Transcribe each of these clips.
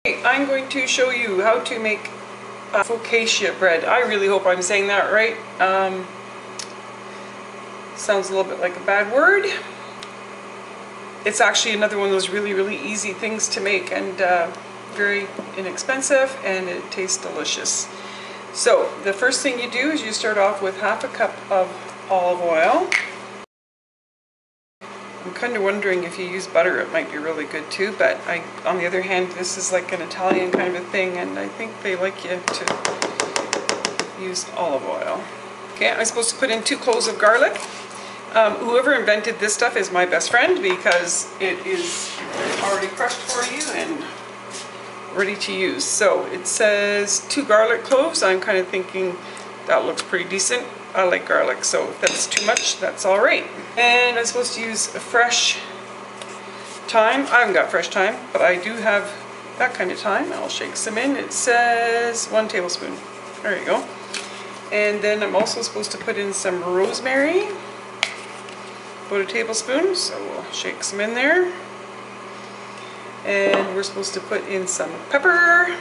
I'm going to show you how to make focaccia bread. I really hope I'm saying that right. Sounds a little bit like a bad word. It's actually another one of those really easy things to make, and very inexpensive, and it tastes delicious. So the first thing you do is you start off with half a cup of olive oil. I'm kind of wondering if you use butter, it might be really good too, but on the other hand, this is like an Italian kind of a thing, and I think they like you to use olive oil. Okay, I'm supposed to put in 2 cloves of garlic. Whoever invented this stuff is my best friend, because it is already crushed for you and ready to use. So it says 2 garlic cloves. I'm kind of thinking that looks pretty decent. I like garlic, so if that's too much, that's all right. And I'm supposed to use a fresh thyme. I haven't got fresh thyme, but I do have that kind of thyme. I'll shake some in. It says 1 tablespoon. There you go. And then I'm also supposed to put in some rosemary, about 1 tablespoon, so we'll shake some in there. And we're supposed to put in some pepper.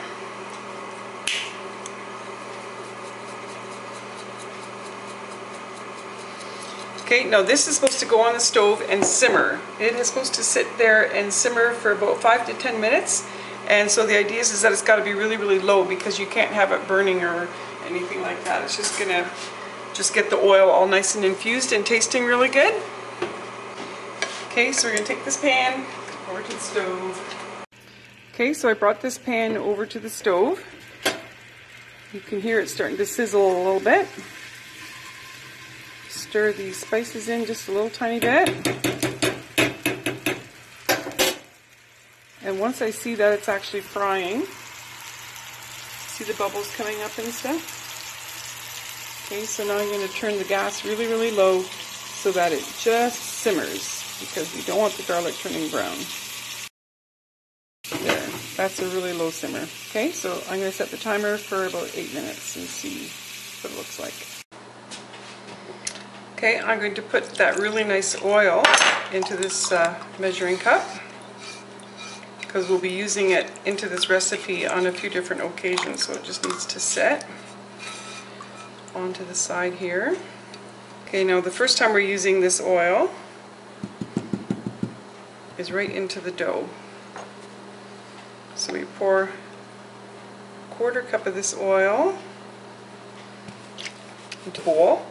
Okay, now this is supposed to go on the stove and simmer. It is supposed to sit there and simmer for about 5 to 10 minutes. And so the idea is that it's got to be really low, because you can't have it burning or anything like that. It's just gonna get the oil all nice and infused and tasting really good. Okay, so we're gonna take this pan over to the stove. Okay, so I brought this pan over to the stove. You can hear it starting to sizzle a little bit. Stir these spices in just a little tiny bit. And once I see that it's actually frying, see the bubbles coming up and stuff? Okay, so now I'm going to turn the gas really low so that it just simmers, because we don't want the garlic turning brown. There, that's a really low simmer. Okay, so I'm going to set the timer for about 8 minutes and see what it looks like. Okay, I'm going to put that really nice oil into this measuring cup, because we'll be using it into this recipe on a few different occasions, so it just needs to set onto the side here. Okay, now the first time we're using this oil is right into the dough. So we pour 1/4 cup of this oil into a bowl.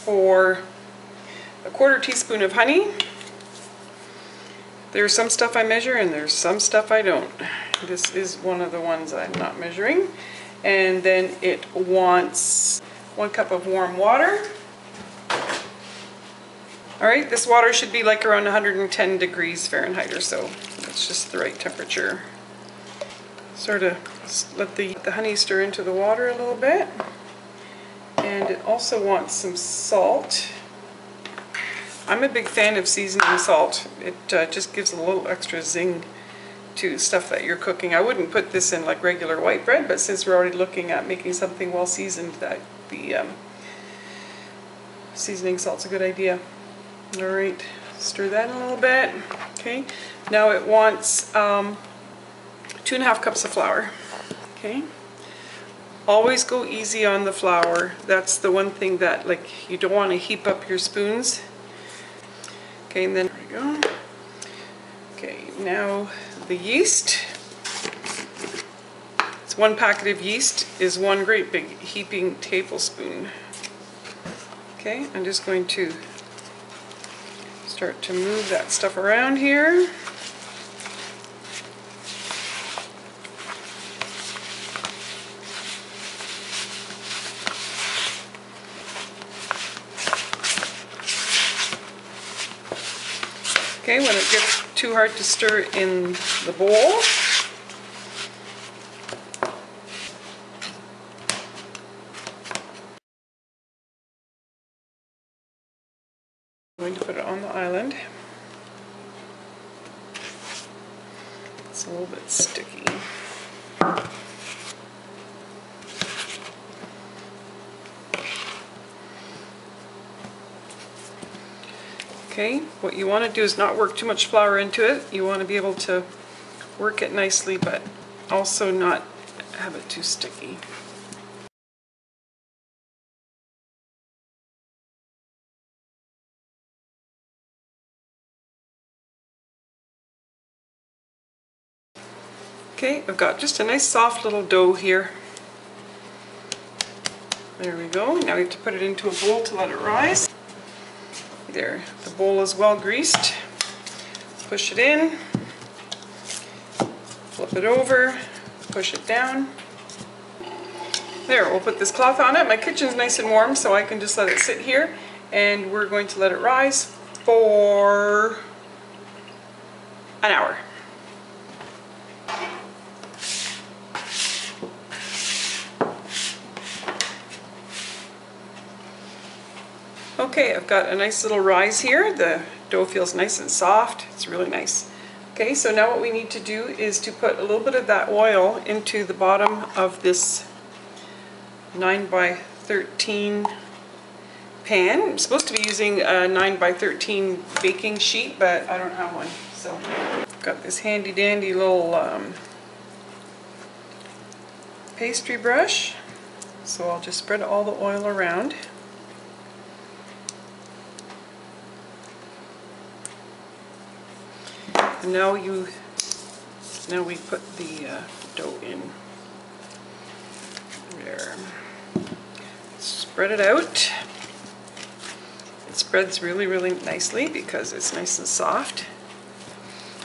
For 1/4 teaspoon of honey. There's some stuff I measure and there's some stuff I don't. This is one of the ones I'm not measuring. And then it wants 1 cup of warm water. Alright, this water should be like around 110 degrees Fahrenheit or so. That's just the right temperature. Sort of let the honey stir into the water a little bit. And it also wants some salt. I'm a big fan of seasoning salt. It just gives a little extra zing to stuff that you're cooking. I wouldn't put this in like regular white bread, but since we're already looking at making something well seasoned, that the seasoning salt's a good idea. Alright, stir that in a little bit. Okay, now it wants 2½ cups of flour. Okay. Always go easy on the flour. That's the one thing that, like, you don't want to heap up your spoons. Okay, and then there we go. Okay, now the yeast. It's 1 packet of yeast is 1 great big heaping tablespoon. Okay, I'm just going to start to move that stuff around here. Okay, when it gets too hard to stir in the bowl, I'm going to put it on the island. It's a little bit sticky. Okay, what you want to do is not work too much flour into it. You want to be able to work it nicely, but also not have it too sticky. Okay, I've got just a nice soft little dough here. There we go. Now we have to put it into a bowl to let it rise. There, the bowl is well greased. Push it in, flip it over, push it down. There, we'll put this cloth on it. My kitchen's nice and warm, so I can just let it sit here, and we're going to let it rise for an hour. Okay, I've got a nice little rise here. The dough feels nice and soft. It's really nice. Okay, so now what we need to do is to put a little bit of that oil into the bottom of this 9x13 pan. I'm supposed to be using a 9x13 baking sheet, but I don't have one. So I've got this handy dandy little pastry brush. So I'll just spread all the oil around. And now we put the dough in there. Spread it out. It spreads really, really nicely because it's nice and soft.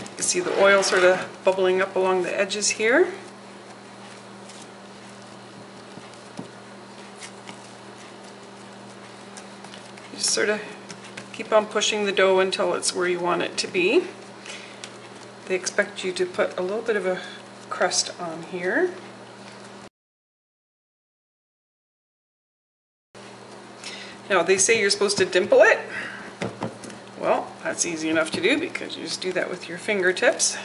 You can see the oil sort of bubbling up along the edges here. You just sort of keep on pushing the dough until it's where you want it to be. They expect you to put a little bit of a crust on here. Now they say you're supposed to dimple it. Well, that's easy enough to do because you just do that with your fingertips.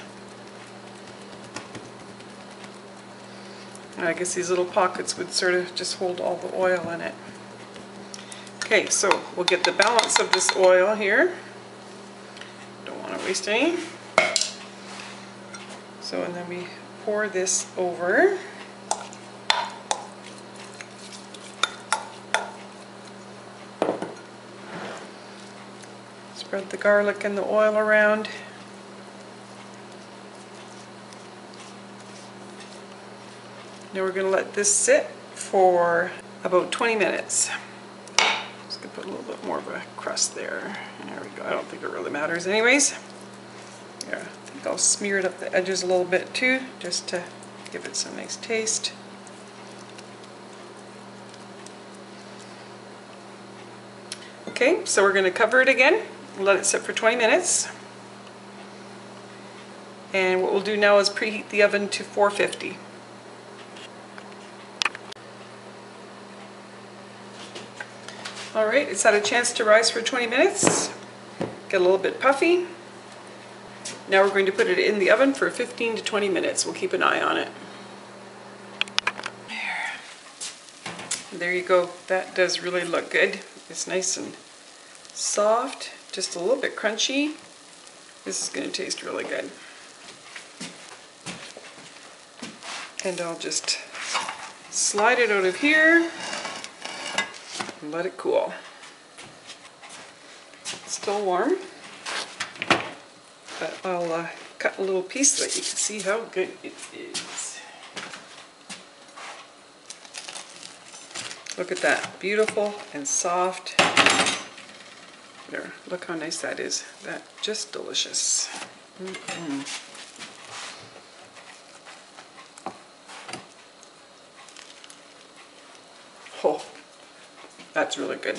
And I guess these little pockets would sort of just hold all the oil in it. Okay, so we'll get the balance of this oil here. Don't want to waste any. So, and then we pour this over. Spread the garlic and the oil around. Now we're going to let this sit for about 20 minutes. Just going to put a little bit more of a crust there. There we go. I don't think it really matters anyways. Yeah, I think I'll smear it up the edges a little bit too, just to give it some nice taste. Okay, so we're going to cover it again, let it sit for 20 minutes. And what we'll do now is preheat the oven to 450. Alright, it's had a chance to rise for 20 minutes. Get a little bit puffy. Now we're going to put it in the oven for 15 to 20 minutes. We'll keep an eye on it. There you go. That does really look good. It's nice and soft, just a little bit crunchy. This is going to taste really good. And I'll just slide it out of here and let it cool. It's still warm. But I'll cut a little piece so that you can see how good it is. Look at that, beautiful and soft. There, look how nice that is. That's just delicious. Oh, that's really good.